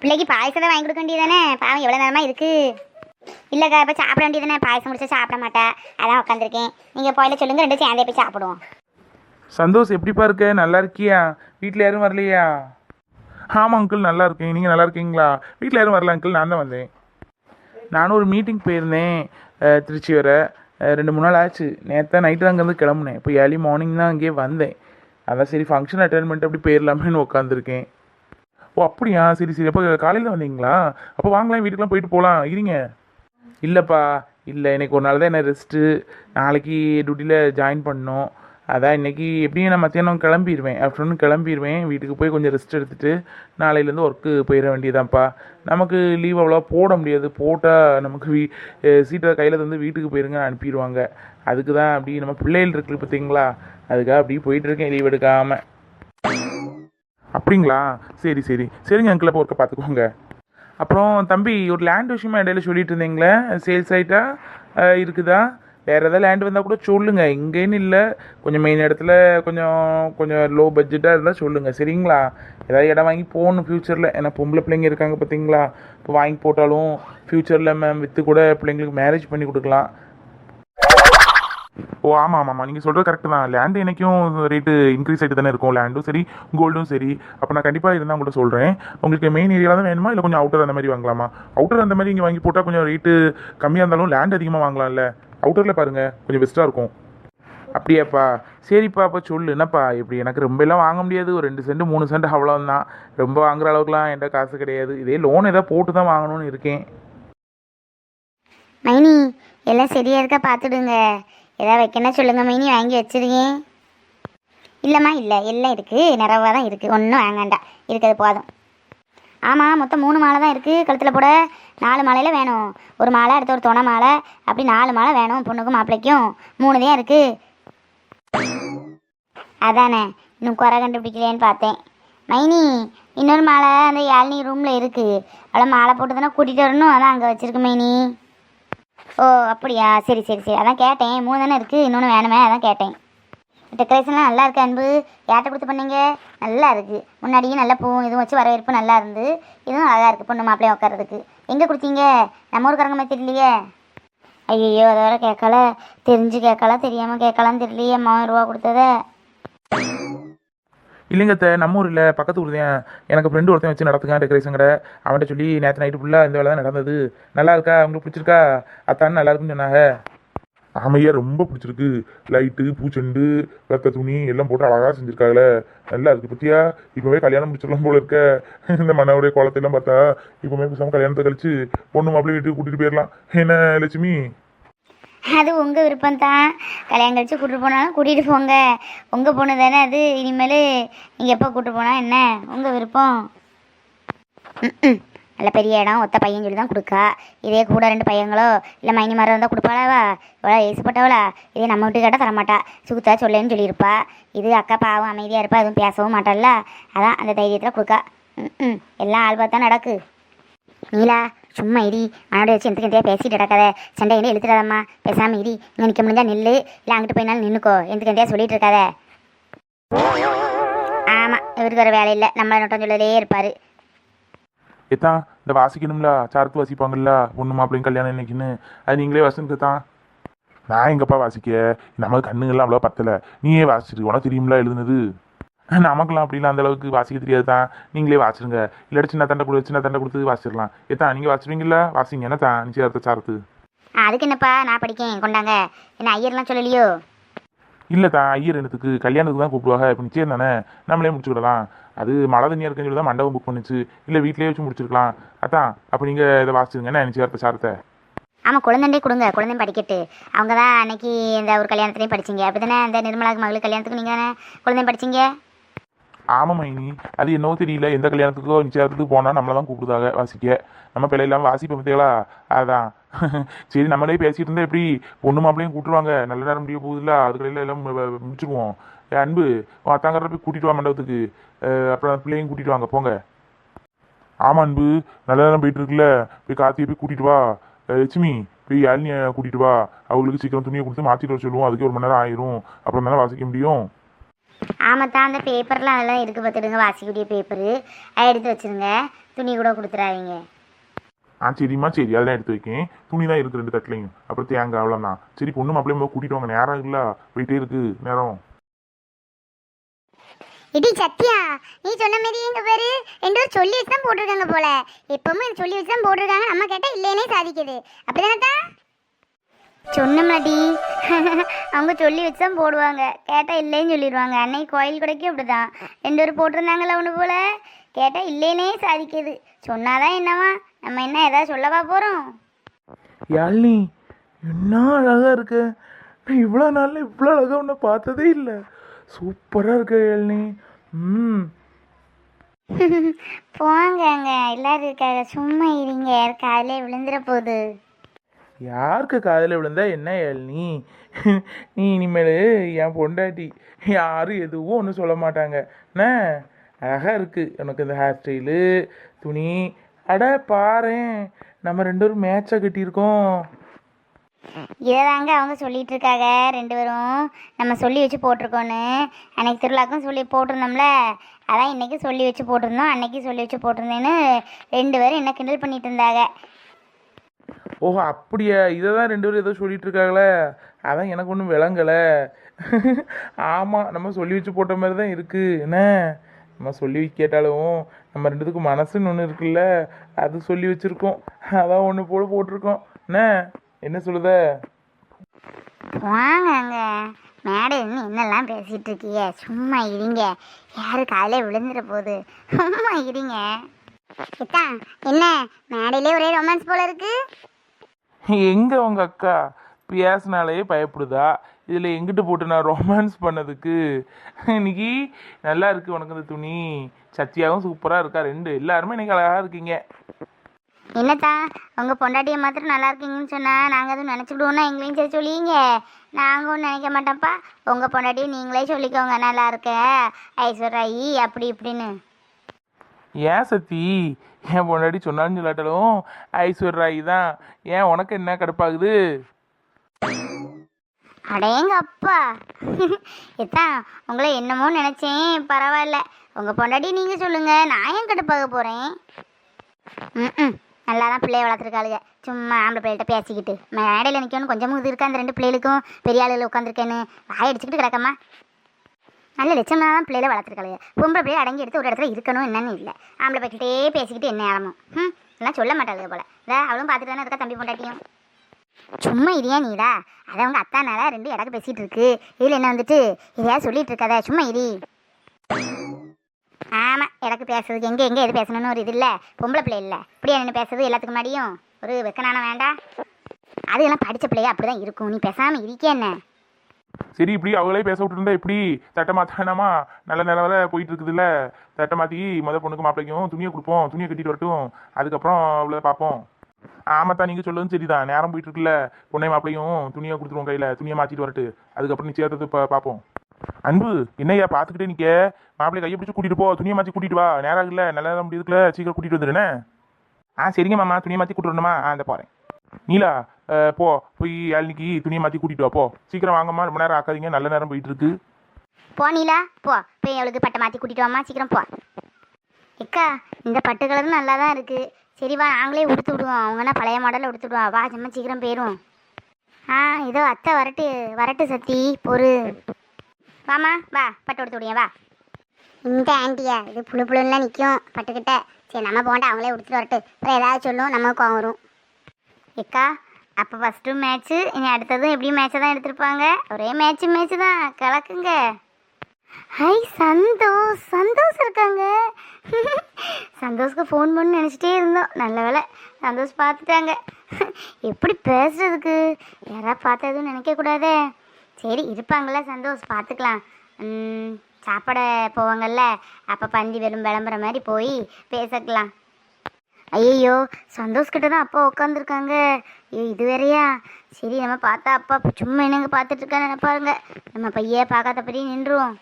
பிள்ளைக்கு பாயசம் தான் வாங்கி கொடுக்க வேண்டியதானே, பாவம் எவ்வளோ நேரமாக இருக்குது. இல்லைக்கா இப்போ சாப்பிட வேண்டியதானே, பாயசம் முடிச்சா சாப்பிட மாட்டேன், அதான் உட்காந்துருக்கேன். நீங்கள் போயில சொல்லுங்கள், ரெண்டு சேர்ந்தே போய் சாப்பிடுவோம். சந்தோஷ் எப்படிப்பா இருக்க? நல்லா இருக்கியா? வீட்டில் யாரும் வரலையா? ஆமாம் அங்கிள், நல்லா இருக்கேன். நீங்கள் நல்லா இருக்கீங்களா? வீட்டில் யாரும் வரல அங்கிள், நான் தான் வந்தேன். நானும் ஒரு மீட்டிங் போயிருந்தேன் திருச்சி வர. 2-3 நாள் ஆச்சு. நேற்று நைட்டு தான் அங்கேருந்து கிளம்புனேன். இப்போ ஏர்லி மார்னிங் தான் அங்கேயே வந்தேன். அதான் சரி ஃபங்க்ஷன் அட்டென்ட் பண்ணிட்டு அப்படி போயிடலாமேன்னு உட்காந்துருக்கேன். ஓ அப்படியா, சரி சரி. அப்போ காலையில் வந்தீங்களா? அப்போ வாங்கலாம், வீட்டுக்குலாம் போயிட்டு போகலாம், இருங்க. இல்லைப்பா, இல்லை இன்னைக்கு ஒரு நாள் தான் என்ன ரெஸ்ட்டு. நாளைக்கு டியூட்டியில் ஜாயின் பண்ணணும். அதான் இன்றைக்கி எப்படியும் நான் மத்தியானம் கிளம்பிடுவேன், ஆஃப்டர்நூன் கிளம்பிடுவேன். வீட்டுக்கு போய் கொஞ்சம் ரெஸ்ட் எடுத்துகிட்டு நாளையிலேருந்து ஒர்க்கு போயிட வேண்டியதான்ப்பா. நமக்கு லீவ் அவ்வளோ போட முடியாது. போட்டால் நமக்கு சீட்டை கையில் தந்து வீட்டுக்கு போயிருங்க அனுப்பிடுவாங்க. அதுக்கு தான் அப்படி நம்ம பிள்ளைகள் இருக்குது பார்த்தீங்களா, அதுக்காக அப்படி போயிட்டுருக்கேன் லீவ் எடுக்காமல். அப்படிங்களா? சரி சரி சரிங்க அங்கிள், அப்போ ஒர்க்கை பார்த்துக்கோங்க. அப்புறம் தம்பி, ஒரு லேண்ட் விஷயமா இடையில சொல்லிட்டு இருந்தீங்களே, சேல்ஸ் ஆகிட்டா இருக்குதா? வேறு ஏதாவது லேண்ட் வந்தால் கூட சொல்லுங்கள். இங்கேன்னு இல்லை, கொஞ்சம் மெயின் இடத்துல கொஞ்சம் கொஞ்சம் லோ பட்ஜெட்டாக இருந்தால் சொல்லுங்கள், சரிங்களா? ஏதாவது இடம் வாங்கி போகணும் ஃப்யூச்சரில். ஏன்னா பொம்பளை பிள்ளைங்க இருக்காங்க பார்த்தீங்களா, இப்போ வாங்கி போட்டாலும் ஃப்யூச்சரில் விற்று கூட பிள்ளைங்களுக்கு மேரேஜ் பண்ணி கொடுக்கலாம். ஓ ஆமாம் ஆமாம், நீங்கள் சொல்கிறது கரெக்டு தான். லேண்டு என்றைக்கும் ரேட்டு இன்க்ரீஸ் ஆகிட்டு தானே இருக்கும், லேண்டும் சரி கோல்டும் சரி. அப்போ நான் கண்டிப்பாக இருந்தால் உங்கள்கிட்ட சொல்கிறேன். உங்களுக்கு மெயின் ஏரியாவில் தான் வேணுமா, இல்லை கொஞ்சம் அவுட்டர் அந்த மாதிரி வாங்கலாமா? அவுட்டர் அந்த மாதிரி இங்கே வாங்கி போட்டால் கொஞ்சம் ரேட்டு கம்மியாக இருந்தாலும் லேண்ட் அதிகமாக வாங்கலாம்ல. அவுட்டரில் பாருங்கள், கொஞ்சம் பெஸ்ட்டாக இருக்கும். அப்படியாப்பா, சரிப்பா. அப்போ சொல்லு என்னப்பா. இப்படி எனக்கு ரொம்ப எல்லாம் வாங்க முடியாது, ஒரு 2 சென்ட் 3 சென்ட் அவ்வளோதான். ரொம்ப வாங்குற அளவுக்குலாம் என்கிட்ட காசு கிடையாது. இதே லோன் ஏதாவது போட்டு தான் வாங்கணும்னு இருக்கேன். மைனி எல்லாம் சரியாக இருக்கா பார்த்துடுங்க. ஏதாவது வைக்கணும் சொல்லுங்கள் மைனி, வாங்கி வச்சுருக்கேன். இல்லைம்மா இல்லை, எல்லாம் இருக்குது, நிறைவாக தான் இருக்குது, ஒன்றும் வாங்காண்டா, இருக்கிறது போதும். ஆமாம், மொத்தம் 3 மாலை தான் இருக்குது. கழுத்தில் போட 4 மாலையில் வேணும். ஒரு மாலை, அடுத்த ஒரு துணை மாலை, அப்படி 4 மாலை வேணும். பொண்ணுக்கும் மாப்பிள்ளைக்கும் 3 தான் இருக்குது. அதானே, இன்னும் குறை கண்டுபிடிக்கலேன்னு பார்த்தேன். மைனி இன்னொரு மாலை அந்த யாழினி ரூமில் இருக்குது, அவ்வளோ மாலை போட்டு தானே கூட்டிகிட்டு வரணும், அதான் அங்கே வச்சுருக்கு மைனி. ஓ அப்படியா, சரி சரி சரி, அதான் கேட்டேன். 3 தானே இருக்குது, இன்னொன்று வேணுமே, அதான் கேட்டேன். டெக்கரேஷன்லாம் நல்லா இருக்குது அன்பு. யார்கிட்ட கொடுத்து பண்ணீங்க? நல்லா இருக்குது. முன்னாடியும் நல்ல பூவும் இதுவும் வச்சு வரவேற்பு நல்லா இருந்து, இதுவும் அழகாக இருக்குது பொண்ணு மாப்பிள்ளையும் உட்காரதுக்கு. எங்கே கொடுத்தீங்க? நம்ம ஊருக்காரங்க மாதிரி தெரியலையே. ஐயோ அதை வேற கேட்கல, தெரிஞ்சு கேட்கலாம் தெரியாமல் கேட்கலான்னு தெரியலையே. 3000 ரூபா கொடுத்ததே. இல்லைங்க நம்ம ஊர் இல்லை, பக்கத்து ஊர் தான். எனக்கு ஃப்ரெண்டு ஒருத்தன் வச்சு நடத்துக்கான் டெக்கரேஷன் கடை. அவன்கிட்ட சொல்லி நேற்று நைட்டு ஃபுல்லாக இந்த வேலை தான் நடந்தது. நல்லா இருக்கா? உங்களுக்கு பிடிச்சிருக்கா? அத்தான்னு நல்லா இருக்குன்னு சொன்னாங்க. ஆமையா, ரொம்ப பிடிச்சிருக்கு. லைட்டு, பூச்செண்டு, வெத்த துணி எல்லாம் போட்டு அழகாக செஞ்சுருக்காங்களே, நல்லா இருக்குது. பற்றியா இப்போவே கல்யாணம் முடிச்சிடலாம் போல இருக்க. இந்த மனவுடைய குளத்தையெல்லாம் பார்த்தா இப்போவே பேசாமல் கல்யாணத்தை கழிச்சு பொண்ணு மாப்பிள்ளை வீட்டுக்கு கூட்டிகிட்டு போயிடலாம். என்ன லட்சுமி? அது உங்கள் விருப்பம் தான். கல்யாணம் கழிச்சு கூட்டிட்டு போனாலும் கூட்டிகிட்டு போங்க, உங்கள் பொண்ணு தானே அது. இனிமேல் நீங்கள் எப்போ கூப்பிட்டு போனால் என்ன, உங்கள் விருப்பம். நல்ல பெரிய இடம், ஒத்த பையன் சொல்லி தான் கொடுக்கா. இதே கூட 2 பையங்களோ இல்லை மைனி மரம் இருந்தால் கொடுப்பாளாவா? இவ்வளோ ஏசுப்பட்டவளா? இதே நம்ம வீட்டு கேட்டால் தரமாட்டா, சுத்தா சொல்லேன்னு சொல்லியிருப்பா. இது அக்கா பாவம் அமைதியாக இருப்பா, எதுவும் பேசவும் மாட்டாள்ல, அதான் அந்த தைரியத்தில் கொடுக்கா. எல்லாம் ஆள் பார்த்தா நடக்கு. நீலா சும்மா இடி, மனோட வச்சு எந்தக்கு பேசிட்டு நடக்காத, சண்டையிலே இழுத்துடாதம்மா. பேசாமல் இடி, இங்கே நிற்க முடிஞ்சா நில்லு, இல்லை அங்கிட்டு போயினாலும் நின்றுக்கோ, எந்தக்கு சொல்லிட்டு இருக்காத. ஆமாம், இவருக்கு ஒரு வேலை இல்லை, நம்மளை நோட்டம் சொல்லலே இருப்பார். எத்தான் இந்த வாசிக்கணும்ல, சாரத்து வாசிப்பாங்கல்ல பொண்ணு மாப்பிள்ளையும் கல்யாணம் இன்னைக்குன்னு, அது நீங்களே வாசினுக்கு தான். நான் எங்கப்பா வாசிக்க, நமக்கு கண்ணுங்கள்லாம் அவ்வளோ பத்தலை. நீயே வாசிச்சிரு, உனக்கு தெரியும்ல எழுதுனது. நமக்குலாம் அப்படிலாம் அந்த அளவுக்கு வாசிக்க தெரியாது தான். நீங்களே வாசிருங்க, இல்லாட்டி சின்ன தண்டை கொடுத்து வாசிச்சிடலாம். எத்தான் நீங்கள் வாசிடுவீங்களா? வாசிங்க என்ன தான் நிச்சயதார்த்த சாரத்து. அதுக்கு என்னப்பா, நான் படிக்கேன் கொண்டாங்க. என்ன ஐயர்லாம் சொல்லலையோ? இல்லை தான், ஐயர் எனக்கு கல்யாணத்துக்கு தான் கூப்பிடுவாங்க. இப்போ நிச்சயம் தானே, நம்மளே முடிச்சுக்கிடலாம். அது மழை தண்ணியாக இருக்குன்னு சொல்லி தான் மண்டபம் புக் பண்ணிச்சு, இல்லை வீட்டிலேயே வச்சு முடிச்சிருக்கலாம். அதான் அப்போ நீங்கள் இதை வாசிச்சுங்க என்ன நிச்சயதார்த்த சாரத்தை. ஆமாம், குழந்தைண்டே கொடுங்க, குழந்தையும் படிக்கட்டு. அவங்க தான் அன்னைக்கு இந்த ஒரு கல்யாணத்துலேயும் படிச்சிங்க, அப்படி தானே? அந்த நிர்மலாக்கு மகளுக்கு கல்யாணத்துக்கு நீங்கள் தானே குழந்தையும் படிச்சிங்க? ஆமாம் மைனி, அது என்னவோ தெரியல, எந்த கல்யாணத்துக்கோ நிச்சயத்துக்கு போனால் நம்மளை தான் கூப்பிடுதாக வாசிக்க. நம்ம பிள்ளை இல்லாமல் வாசிப்போம் பார்த்தீங்களா, அதான். சரி நம்மளே பேசிகிட்டு இருந்தால் எப்படி பொண்ணு மாப்பிள்ளையும் கூப்பிடுவாங்க, நல்ல நேரம் முடிய போகுதுல்ல, அதுக்கடையில் எல்லாம் முடிச்சிருவோம். அன்பு அத்தாங்கிற போய் கூட்டிகிட்டு வா மண்டபத்துக்கு, அப்புறம் பிள்ளையும் கூட்டிகிட்டு வாங்க போங்க. ஆமாம் அன்பு, நல்ல நேரம் போயிட்டு இருக்குல்ல, போய் கார்த்தியை போய் கூட்டிகிட்டு வா. லட்சுமி போய் யாழினியை கூட்டிகிட்டு வா, அவங்களுக்கு சீக்கிரம் துணியை கொடுத்து மாற்றிட்டு வர சொல்லுவோம், அதுக்கு 1 மணி நேரம் ஆயிரும், அப்புறம் தானே வாசிக்க முடியும். ஆமாம் தான், அந்த பேப்பர்லாம் அதெல்லாம் இருக்குது பார்த்துடுங்க, வாசிக்கக்கூடிய பேப்பரு அதை எடுத்து வச்சுருங்க. துணி கூட கொடுத்துறாதீங்க. சரிம்மா சரி, அதெல்லாம் எடுத்து வைக்கேன். துணி தான் இருக்குது 2 தட்டுலையும். அப்புறம் தேங்காய் அவ்வளோதான். சரி பொண்ணு மாப்பிள்ளையும் போய் கூட்டிட்டு வாங்க, நேரம் இல்லை, போயிட்டே இருக்கு நேரம். இடி சத்யா, நீ சொன்ன மாதிரி எங்க பேரு 2 பேரும் சொல்லி வச்சு தான் போட்டிருக்காங்க போல. எப்பவுமே சொல்லி வச்சு தான் போட்டிருக்காங்க. நம்ம கேட்டா இல்லைன்னே சாதிக்குது. அப்படிதானே சொன்னமாடி. அவங்க சொல்லி வச்சு தான் போடுவாங்க, கேட்டால் இல்லைன்னு சொல்லிடுவாங்க. அன்னைக்கு கோயில் கடைக்கும் அப்படிதான் 2 பேரும் போட்டிருந்தாங்களா ஒன்று போல. கேட்டால் இல்லைன்னே சாதிக்குது. சொன்னாதான் என்னவா, நம்ம என்ன ஏதாவது சொல்லவா போகிறோம்? யாழினி என்ன அழகா இருக்கு. நான் இவ்வளோ நாளில் இவ்வளோ அழகா உன்னை பார்த்ததே இல்லை. சூப்பராக இருக்க யாழினி. போங்க, எல்லாரும் இருக்காங்க, சும்மா இருங்க. காலையிலே விழுந்துட போகுது. யாருக்கு காதில் விழுந்தா என்ன யாழினி? நீ இனிமேல் என் பொண்டாட்டி, யாரும் எதுவும் ஒன்றும் சொல்ல மாட்டாங்க. என்ன அழகா இருக்கு உனக்கு இந்த ஹேர் ஸ்டைலு, துணி. அட பாரேன், நம்ம 2 பேரும் மேட்சாக கட்டியிருக்கோம். இதைதாங்க அவங்க சொல்லிட்டு இருக்காங்க 2 பேரும். நம்ம சொல்லி வச்சு போட்டிருக்கோன்னு அன்னைக்கு திருவிழாக்கும் சொல்லி போட்டிருந்தோம்ல, அதான் இன்னைக்கு சொல்லி வச்சு போட்டிருந்தோம். அன்னைக்கு சொல்லி வச்சு போட்டிருந்தேன்னு 2 பேரும் என்ன கிண்டல் பண்ணிட்டு இருந்தாங்க. ஓஹோ அப்படியா, இதை தான் 2 பேரும் ஏதோ சொல்லிட்டு இருக்காங்களே, அதான் எனக்கு ஒன்றும் விளங்கலை. ஆமாம், நம்ம சொல்லி வச்சு போட்ட மாதிரி தான் இருக்குது. என்ன நம்ம சொல்லி கேட்டாலும் நம்ம 2 பேத்துக்கும் மனசுன்னு ஒன்று இருக்குல்ல, அது சொல்லி வச்சுருக்கோம். அதான் ஒன்று போல போட்டிருக்கோம். என்ன சொல்லுத? வாங்க, மேடை என்னெல்லாம் பேசிகிட்டு இருக்கீங்க, சும்மா இருங்க. யாரு காலையில் விழுந்துட போகுது, சும்மா இருங்க. என்ன மேடையிலே ஒரே ரொமான்ஸ் போல இருக்கு. எங்கே உங்கள் அக்கா பேசினாலே பயப்படுதா? இதில் எங்கிட்டு போட்டு நான் ரொமான்ஸ் பண்ணதுக்கு? இன்னைக்கு நல்லா இருக்கு உனக்கு இந்த துணி. சத்தியாவும் சூப்பராக இருக்கா, 2 எல்லாருமே இன்னைக்கு அழகாக இருக்கீங்க. என்னத்தா உங்கள் பொண்டாட்டியை மாத்திரம் நல்லா இருக்கீங்கன்னு சொன்னால் நாங்கள் எதுவும் நினச்சிக்கிடுவோன்னா எங்களையும் சரி சொல்லிங்க. நாங்கள் ஒன்றும் நினைக்க மாட்டோம்ப்பா. உங்கள் பொண்டாட்டியை நீங்களே சொல்லிக்கோங்க, நல்லா இருக்க ஐஸ்வர்யாயி அப்படி இப்படின்னு. ஏன் சத்தி, என் பொண்டாட்டி சொன்னாலும் சொல்லாட்டாலும் ஐஸ்வர்யாயி தான். ஏன் உனக்கு என்ன கடுப்பாகுது? அடேங்க அப்பா. எத்தான் உங்களை என்னமோ நினச்சேன், பரவாயில்ல. உங்கள் பொண்டாட்டி நீங்கள் சொல்லுங்கள், நான் ஏன் கடுப்பாக போகிறேன்? நல்லா தான் பிள்ளைய வளர்த்துருக்காளுங்க. சும்மா ஆம்பளை பிள்ளைகிட்ட பேசிக்கிட்டு மேடையில் நிற்கணும். கொஞ்சமும் இது இருக்கா அந்த 2 பிள்ளைகளுக்கும்? பெரிய ஆளுகள் உட்காந்துருக்கேன்னு வாய் அடிச்சுக்கிட்டு கிடக்கம்மா. நல்ல லட்சமாக தான் பிள்ளைகளை வளர்த்துருக்காளுங்க. பொம்பளை பிள்ளைய அடங்கி எடுத்து ஒரு இடத்துல இருக்கணும் என்னன்னு இல்லை. ஆம்பளை பக்கிட்டே பேசிக்கிட்டு என்ன ஆரம்பம் எல்லாம் சொல்ல மாட்டாளுங்க போல. அவளும் பார்த்துட்டு தானே இருக்கா தம்பி பொண்டாட்டியும். சும்மா இரியா நீடா, அதை அவங்க அத்தானால 2 இடக்கு பேசிகிட்டு இருக்கு. இதில் என்ன வந்துட்டு இதையா சொல்லிட்டு இருக்காத, சும்மா இரி. ஆமாம், எனக்கு பேசுறதுக்கு எங்கே எது பேசணும்னு ஒரு இது இல்லை. பொம்பளை பிள்ளை இல்லை இப்படி என்ன பேசுறது எல்லாத்துக்கு முன்னாடியும் ஒரு வெக்கனான வேண்டாம். அது எல்லாம் படித்த பிள்ளையா அப்படி தான் இருக்கும். நீ பேசாமல் இருக்கே என்ன? சரி, இப்படி அவங்களே பேச விட்டுருந்தா இப்படி தட்டை மாற்றானாமா? நல்ல நிலவர போயிட்டு இருக்குதுல்ல, தட்டை மாற்றி பொண்ணுக்கு மாப்பிள்ளைக்கும் துணியை கொடுப்போம். துணியை கட்டிட்டு வரட்டும், அதுக்கப்புறம் அவ்வளோ பார்ப்போம். ஆமாத்தான், நீங்கள் சொல்லவும் சரிதான். நேரம் போயிட்டு இருக்குல்ல, பொண்ணை மாப்பிள்ளையும் துணியை கொடுத்துருவோம் கையில். துணியை மாற்றிட்டு வரட்டு, அதுக்கப்புறம் நிச்சயத்தை பார்ப்போம். அன்பு என்னையா பார்த்துக்கிட்டே நிற்க? மாப்பிள்ளை கையை பிடிச்சி கூட்டிகிட்டு போ, துணியை மாற்றி கூட்டிகிட்டு வா. நேரம் இல்லை, நல்ல நேரம் இருக்குல்ல, சீக்கிரம் கூட்டிகிட்டு வந்துடுனே. சரிங்க மாமா, துணியை மாற்றி கூட்டிட்டு வரணுமா? அந்த போகிறேன். நீலா போய் யாழினிக்கு துணியை மாற்றி கூட்டிகிட்டு வா. சீக்கிரம் வாங்கம்மா, ரொம்ப நேரம் ஆக்காதீங்க, நல்ல நேரம் போயிட்டு இருக்கு. போ நீலா, போய் அவளுக்கு பட்டை மாற்றி கூட்டிகிட்டு வாமா, சீக்கிரம் போ. எக்கா இந்த பட்டு கலரும் நல்லா தான் இருக்குது. சரி வா, நாங்களே உடுத்து விடுவோம். அவங்கன்னா பழைய மாடலில் உடுத்து விடுவோம். வா, நம்ம சீக்கிரம் போயிடுவோம். இதோ அத்தை வரட்டு சத்தி பொறு. வாமா வா, பட்டு உடுத்து விடுங்க வா. இந்த ஆண்டியா இது புழுலாம் நிற்கும் பட்டுக்கிட்ட. சரி நம்ம போண்டா, அவங்களே உடுத்துட்டு வரட்டு. அப்புறம் ஏதாவது சொல்லும் நமக்கு வரும். எக்கா அப்போ ஃபஸ்ட்டு மேட்ச்சு, இனி அடுத்ததும் எப்படியும் மேட்சை தான் எடுத்திருப்பாங்க. ஒரே மேட்ச்சு தான் கலக்குங்க. ஹை சந்தோஷ் இருக்காங்க. சந்தோஷ்க்கு ஃபோன் பண்ணு நினச்சிட்டே இருந்தோம். நல்ல வேலை சந்தோஷ் பார்த்துட்டாங்க. எப்படி பேசுறதுக்கு, யாராவது பார்த்தா எதுவும் நினைக்கக்கூடாதே. சரி இருப்பாங்கள சந்தோஷ், பார்த்துக்கலாம். சாப்பாட போவாங்கல்ல, அப்போ பந்தி விளம்புற மாதிரி போய் பேசக்கலாம். ஐயோ சந்தோஷ்கிட்ட தான் அப்பா உட்காந்துருக்காங்க. இது வேறையா? சரி நம்ம பார்த்தா அப்பா சும்மா என்னங்க பார்த்துட்டு இருக்கான்னு நினைப்பாருங்க. நம்ம பையன் பார்க்காதபடி நின்றுவோம்.